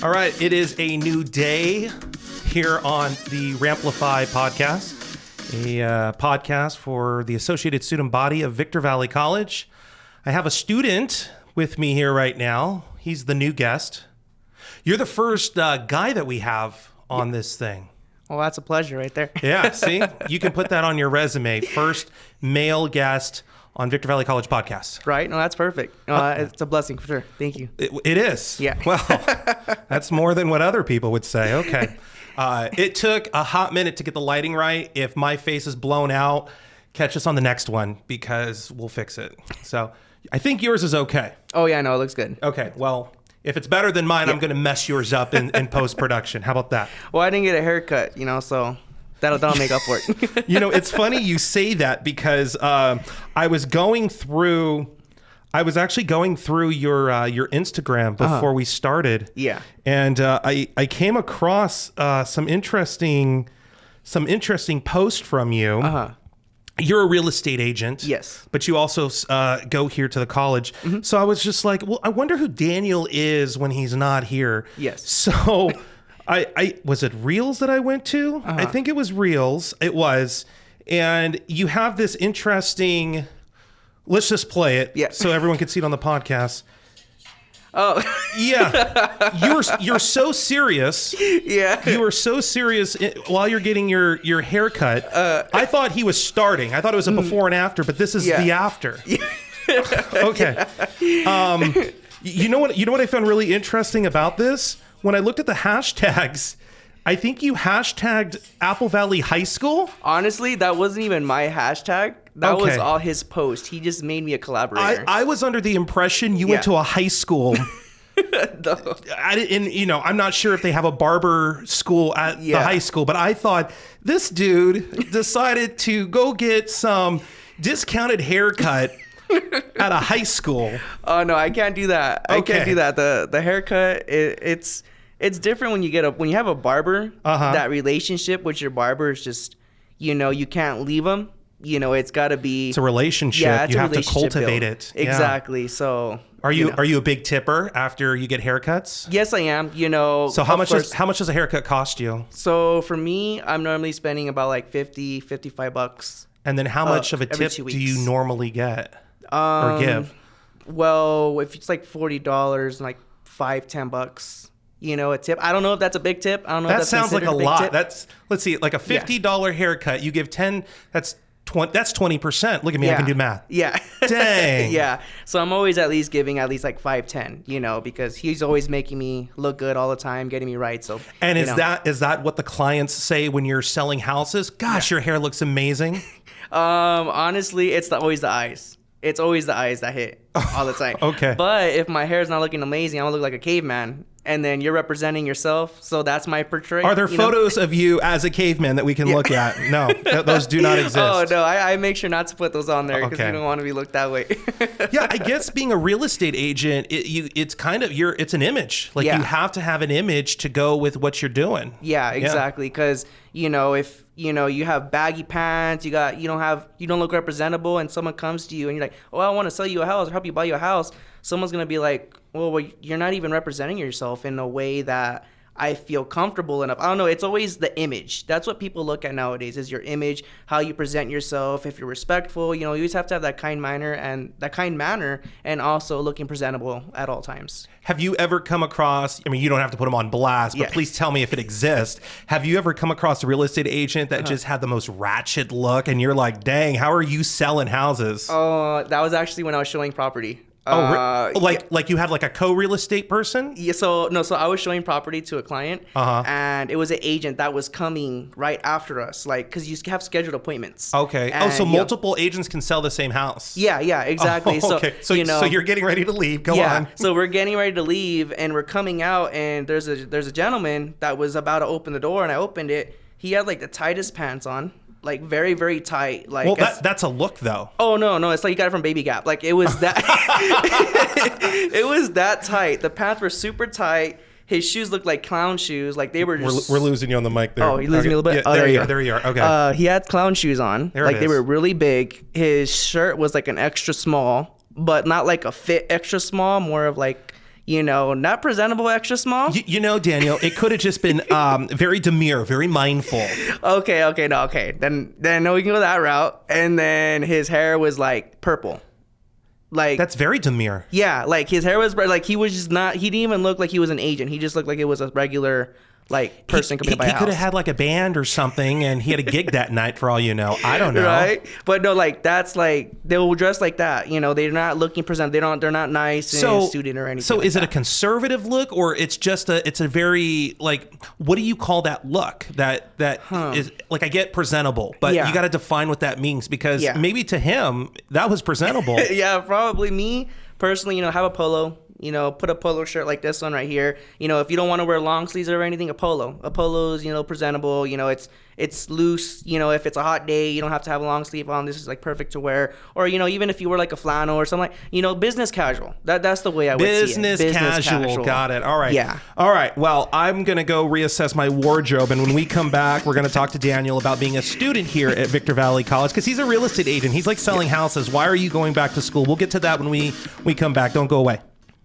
All right, it is a new day here on the Ramplifi podcast, a podcast for the Associated Student Body of Victor Valley College. I have a student with me here right now. He's the new guest. You're the first guy that we have on this thing. Well, that's a pleasure right there. Yeah, see? You can put that on your resume. First male guest on Victor Valley College podcast. Right? No, that's perfect. It's a blessing for sure. Thank you. It is. Yeah. Well, that's more than what other people would say. Okay. It took a hot minute to get the lighting right. If my face is blown out, catch us on the next one because we'll fix it. So I think yours is okay. Oh, yeah, no, it looks good. Okay. Well, if it's better than mine, I'm going to mess yours up in post-production. How about that? Well, I didn't get a haircut, so that'll make up for it. It's funny you say that because I was actually going through your Instagram before we started. Yeah. And I came across some interesting posts from you. Uh-huh. You're a real estate agent. Yes. But you also go here to the college. Mm-hmm. So I was just like, well, I wonder who Daniel is when he's not here. Yes. So I was it Reels that I went to? Uh-huh. I think it was Reels. It was. And you have this interesting, let's just play it so everyone can see it on the podcast. Oh. Yeah. You're so serious. Yeah. You were so serious while you're getting your haircut. I thought he was starting. I thought it was a before and after, but this is the after. Okay. You know what I found really interesting about this? When I looked at the hashtags, I think you hashtagged Apple Valley High School. Honestly, that wasn't even my hashtag. That was all his post. He just made me a collaborator. I was under the impression you went to a high school. No. I'm not sure if they have a barber school at the high school, but I thought this dude decided to go get some discounted haircut at a high school. Oh no, I can't do that. Okay. I can't do that. The haircut, it's different when you have a barber. That relationship with your barber is just, you can't leave them. It's got to be. It's a relationship. Yeah, you have to cultivate it. Exactly. Yeah. So. Are you a big tipper after you get haircuts? Yes, I am. So how much does a haircut cost you? So for me, I'm normally spending about like $50, $55. And then how much of a tip do you normally get or give? Well, if it's like $40, like $5-10. A tip. I don't know if that's a big tip. I don't know. That if that's sounds like a lot. Tip. That's let's see, like a $50 haircut. You give 10. That's 20%. Look at me. I can do math. Yeah. Dang. Yeah. So I'm always at least giving at least like 5-10. Because he's always making me look good all the time, getting me right. So. And is that what the clients say when you're selling houses? Gosh, your hair looks amazing. Honestly, it's always the eyes. It's always the eyes that hit all the time. Okay. But if my hair is not looking amazing, I'm gonna look like a caveman. And then you're representing yourself, so that's my portrait. Are there photos of you as a caveman that we can look at? No, those do not exist. Oh, no, I make sure not to put those on there because you don't want to be looked that way. Yeah, I guess being a real estate agent, it's an image. Like you have to have an image to go with what you're doing. Yeah, exactly. Because if you have baggy pants, you don't look representable, and someone comes to you and you're like, oh, I want to sell you a house or help you buy you a house. Someone's gonna be like, well, you're not even representing yourself in a way that I feel comfortable enough. I don't know. It's always the image. That's what people look at nowadays is your image, how you present yourself. If you're respectful, you always have to have that kind manner and also looking presentable at all times. Have you ever come across, you don't have to put them on blast, but please tell me if it exists. Have you ever come across a real estate agent that just had the most ratchet look and you're like, dang, how are you selling houses? Oh, that was actually when I was showing property. Like you had like a co-real estate person? Yeah, so I was showing property to a client, and it was an agent that was coming right after us, like because you have scheduled appointments. Okay. And, so multiple agents can sell the same house. Yeah, exactly. Oh, okay. So you're getting ready to leave. Go on. So we're getting ready to leave, and we're coming out, and there's a gentleman that was about to open the door, and I opened it. He had like the tightest pants on. Like very, very tight. Like, well, that's a look though. Oh no! It's like you got it from Baby Gap. Like it was that. It was that tight. The pants were super tight. His shoes looked like clown shoes. Like they were just. We're losing you on the mic there. Oh, you losing me a little bit. Yeah, there you are. Okay. He had clown shoes on. There it is. They were really big. His shirt was like an extra small, but not like a fit extra small. More of like not presentable, extra small. Daniel, it could have just been very demure, very mindful. Okay. Then no, we can go that route. And then his hair was like purple. Like that's very demure. Yeah, like his hair was like he was just not. He didn't even look like he was an agent. He just looked like it was a regular like person coming to buy a house. He could have had like a band or something, and he had a gig that night for all you know. I don't know. Right? But no, like that's like they will dress like that. They're not looking present. They're not nice and suited or anything. So like is it a conservative look, or it's just it's a very like, what do you call that look? That is like, I get presentable, but you got to define what that means, because maybe to him that was presentable. Yeah, probably. Me personally, have a polo. Put a polo shirt like this one right here. If you don't want to wear long sleeves or anything, a polo. A polo's, presentable. It's loose. If it's a hot day, you don't have to have a long sleeve on. This is like perfect to wear. Or, even if you wear like a flannel or something like, business casual. That's the way I would see it. Business casual. Got it. All right. Yeah. All right. Well, I'm going to go reassess my wardrobe. And when we come back, we're going to talk to Daniel about being a student here at Victor Valley College, because he's a real estate agent. He's like selling houses. Why are you going back to school? We'll get to that when we come back. Don't go away.